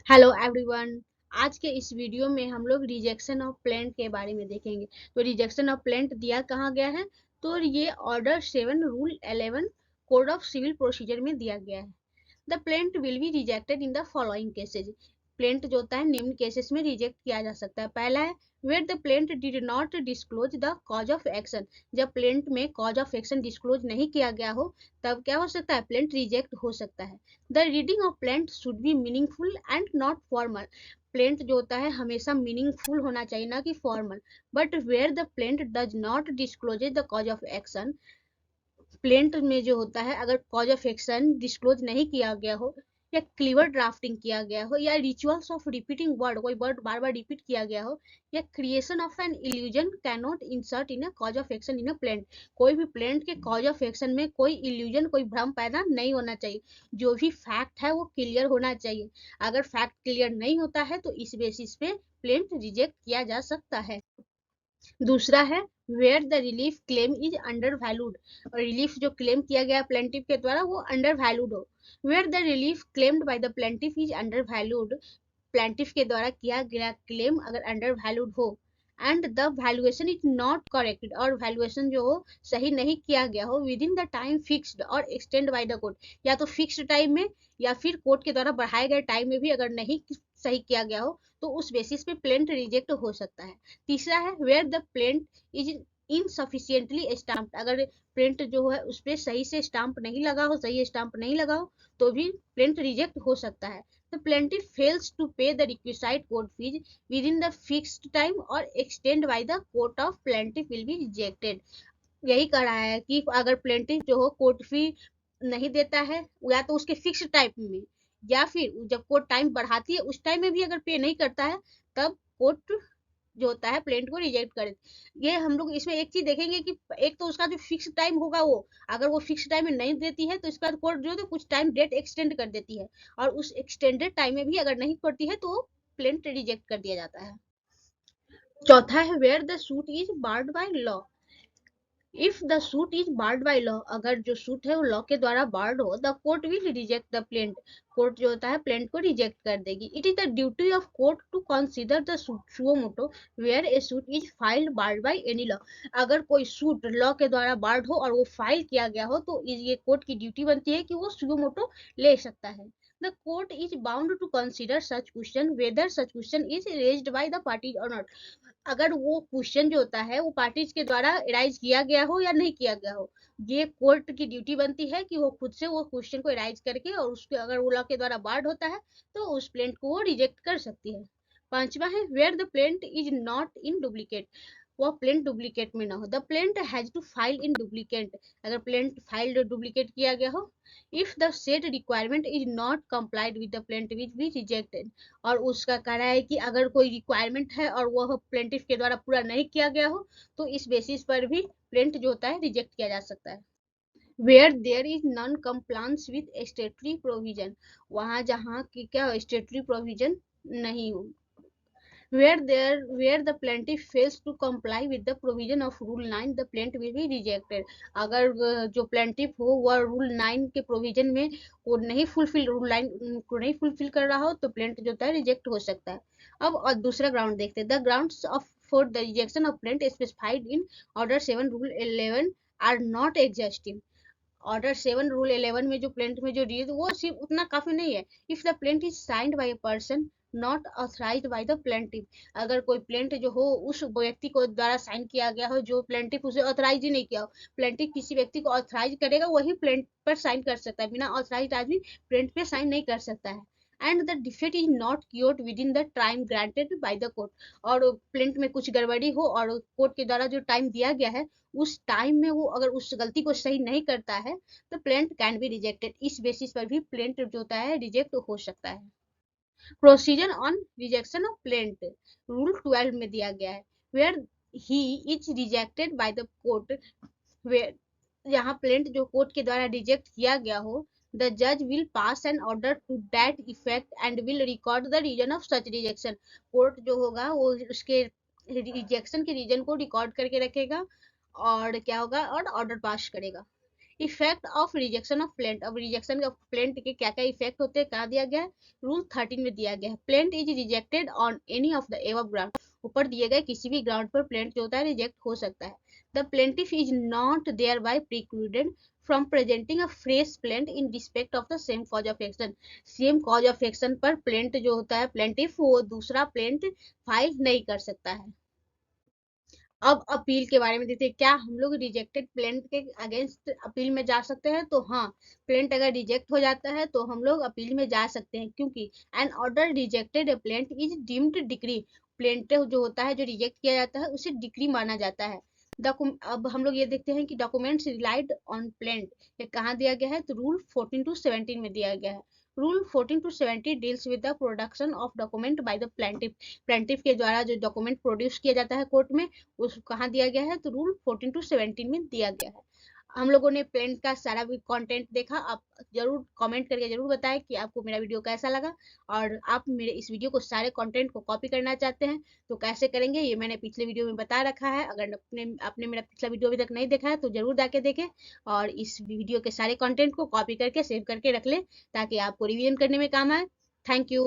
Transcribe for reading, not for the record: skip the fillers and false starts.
Hello everyone. आज के इस वीडियो में हम लोग रिजेक्शन ऑफ प्लेंट के बारे में देखेंगे। तो रिजेक्शन ऑफ प्लेंट दिया कहाँ गया है, तो ये order 7 rule 11 code of civil procedure में दिया गया है। The plaint will be rejected in the following cases. Plaint जो होता है निम्न केसेस में रिजेक्ट किया जा सकता है। पहला है where the plaint did not disclose the cause of action. जब प्लेंट में कॉज ऑफ एक्शन डिस्क्लोज नहीं किया गया हो तब क्या हो सकता है, प्लेंट रिजेक्ट हो सकता है। The reading of plaint should be meaningful and not formal. Plaint जो होता है हमेशा मीनिंगफुल होना चाहिए, ना कि formal. But where the plaint does not disclose the cause of action, plaint में जो होता है अगर कॉज ऑफ एक्शन डिस्क्लोज नहीं किया गया हो, या क्लीवर ड्राफ्टिंग किया गया हो, या रिचुअल्स ऑफ रिपीटिंग वर्ड, कोई वर्ड बार बार रिपीट किया गया हो, या creation of an illusion can not insert in a cause of action in a plaint. कोई भी प्लेंट के कॉज ऑफ एक्शन में कोई इल्यूजन, कोई भ्रम पैदा नहीं होना चाहिए। जो भी फैक्ट है वो क्लियर होना चाहिए। अगर फैक्ट क्लियर नहीं होता है तो इस बेसिस पे प्लेंट रिजेक्ट किया जा सकता है। दूसरा है where the relief claim is under valued. Relief जो क्लेम किया गया प्लेंटिफ के द्वारा वो अंडर वैल्यूड हो। Where the relief claimed by the plaintiff is under valued, plaintiff के द्वारा किया गया क्लेम अगर अंडर वैल्यूड हो and the valuation is not corrected, और वैल्यूएशन जो हो सही नहीं किया गया हो within the time fixed और एक्सटेंड बाय द कोर्ट, या तो फिक्स्ड टाइम में या फिर कोर्ट के द्वारा बढ़ाए गए टाइम में भी अगर नहीं सही किया गया हो तो उस बेसिस पे प्लेंट रिजेक्ट हो सकता है। तीसरा है where the plaint is insufficiently स्टाम्प्ड। अगर प्रिंट जो है उस पर सही से स्टाम्प नहीं लगा हो, सही स्टाम्प नहीं लगा हो तो भी प्रिंट रिजेक्ट हो सकता है। The plaintiff fails to pay the requisite court fees within the fixed time or extend by the court of plaintiff will be rejected। यही कह रहा है कि अगर प्लेंटिफ जो हो कोर्ट फी नहीं देता है, या तो उसके फिक्स टाइम में, या फिर जब कोर्ट टाइम बढ़ाती है उस टाइम में भी अगर पे नहीं करता है, तब कोर्ट जो होता है प्लेंट को रिजेक्ट करे। ये हम लोग इसमें एक चीज देखेंगे कि एक तो उसका जो फिक्स टाइम होगा वो, अगर वो फिक्स टाइम में नहीं देती है तो इसके बाद कोर्ट जो है तो कुछ टाइम डेट एक्सटेंड कर देती है, और उस एक्सटेंडेड टाइम में भी अगर नहीं करती है तो प्लेंट रिजेक्ट कर दिया जाता है। चौथा है where the suit is barred by law. If the suit is barred by law, अगर जो सूट है वो लॉ के द्वारा बार्ड हो, the court will reject the plaint. Court जो होता है प्लेंट को रिजेक्ट कर देगी। It is the duty of court to consider the suo motu where a suit is filed barred by any law. अगर कोई सूट लॉ के द्वारा बार्ड हो और वो फाइल किया गया हो तो ये कोर्ट की ड्यूटी बनती है कि वो सुओ मोटो ले सकता है। The court is bound to consider such question whether such question is raised by the parties or not। अगर वो क्वेश्चन जो होता है वो पार्टीज के द्वारा एराइज किया गया हो या नहीं किया गया हो, ये कोर्ट की ड्यूटी बनती है कि वो खुद से वो क्वेश्चन को एराइज करके, और उसके अगर वो लॉ के द्वारा बार्ड होता है तो उस प्लेंट को वो रिजेक्ट कर सकती है। पांचवा है where the plaint is not in duplicate. वो प्लेंट डुप्लीकेट में ना हो, the plaint has to file in duplicate. अगर प्लेंट फाइल डुप्लीकेट किया गया हो, if the set requirement is not complied with the plaint which be rejected. और उसका कह रहा है कि अगर कोई रिक्वायरमेंट है और वह प्लेंटिफ के द्वारा पूरा नहीं किया गया हो तो इस बेसिस पर भी प्लेंट जो होता है रिजेक्ट किया जा सकता है। Where there is non compliance with statutory provision, वहां जहां की क्या स्टेटरी प्रोविजन नहीं हो। Where the plaintiff fails to comply with the provision of Rule 9, the plaintiff will be rejected। अगर जो plaintiff हो वह Rule 9 के provision में वो नहीं फुलफिल, रूल 9 को नहीं फुलफिल कर रहा हो तो प्लेंट जो होता है रिजेक्ट हो सकता है। अब और दूसरा ग्राउंड देखते हैं। The grounds of for the rejection of plaint specified in order 7 rule 11 are not exhaustive. Order 7 rule 11 में जो प्लेंट में जो रीड वो सिर्फ उतना काफी नहीं है। If the plaint is signed by a person not authorised bye the plaintiff, अगर कोई प्लेंट जो हो उस व्यक्ति को द्वारा साइन किया गया हो जो प्लेंटिफ उसे ऑथराइज ही नहीं किया हो, प्लेंटिफ किसी व्यक्ति को ऑथराइज करेगा वही प्लेंट पर साइन कर सकता है, बिना ऑथराइज आदमी प्लेंट पे साइन नहीं कर सकता है। And the defect is not cured with in the time granted by the court, और प्लेंट में कुछ गड़बड़ी हो और कोर्ट के द्वारा जो टाइम दिया गया है उस टाइम में वो अगर उस गलती को सही नहीं करता है तो प्लेंट कैन बी रिजेक्टेड। इस बेसिस पर भी प्लेंट जो होता है रिजेक्ट हो सकता है। Procedure on rejection of plaint rule 12 में दिया गया है। Where he is rejected by the court, where यहाँ प्लेंट जो कोर्ट के द्वारा रिजेक्ट किया गया हो, द जज will pass an order to that effect and will record the reason of such rejection. Court जो होगा वो उसके रिजेक्शन के रीजन को रिकॉर्ड करके रखेगा और क्या होगा, और ऑर्डर पास करेगा। Effect of rejection of plaint. अब रिजेक्शन ऑफ प्लेंट के क्या क्या इफेक्ट होते हैं, कहाँ दिया गया है, रूल 13 में दिया गया है। Plaint is rejected on any of the above ground, ऊपर दिए गए किसी भी ग्राउंड पर प्लेंट जो होता है रिजेक्ट हो सकता है। The plaintiff is not thereby precluded from presenting a fresh plaint in respect of the same cause of action. Same cause of action पर प्लेंट जो होता है प्लेंटिफ, वो दूसरा प्लेंट फाइल नहीं कर सकता है। अब अपील के बारे में देखते हैं, क्या हम लोग रिजेक्टेड प्लेंट के अगेंस्ट अपील में जा सकते हैं? तो हाँ, प्लेंट अगर रिजेक्ट हो जाता है तो हम लोग अपील में जा सकते हैं, क्योंकि an order rejected a plaint is deemed decree. Plaint जो होता है, जो रिजेक्ट किया जाता है, उसे डिक्री माना जाता है। अब हम लोग ये देखते हैं कि डॉक्यूमेंट्स रिलाइड ऑन प्लेंट, ये कहाँ दिया गया है, तो रूल 14 to 17 में दिया गया है। Rule 14 to 70 deals with the production of document bye the plaintiff. Plaintiff के द्वारा जो डॉक्यूमेंट प्रोड्यूस किया जाता है कोर्ट में, उस कहाँ दिया गया है, तो रूल 14 to 17 में दिया गया है। हम लोगों ने प्लेंट का सारा भी कंटेंट देखा। आप जरूर कमेंट करके जरूर बताएं कि आपको मेरा वीडियो कैसा लगा, और आप मेरे इस वीडियो को सारे कंटेंट को कॉपी करना चाहते हैं तो कैसे करेंगे, ये मैंने पिछले वीडियो में बता रखा है। अगर आपने मेरा पिछला वीडियो अभी तक नहीं देखा है तो जरूर जाके देखें, और इस वीडियो के सारे कंटेंट को कॉपी करके सेव करके रख लें, ताकि आपको रिवीजन करने में काम आए। Thank you.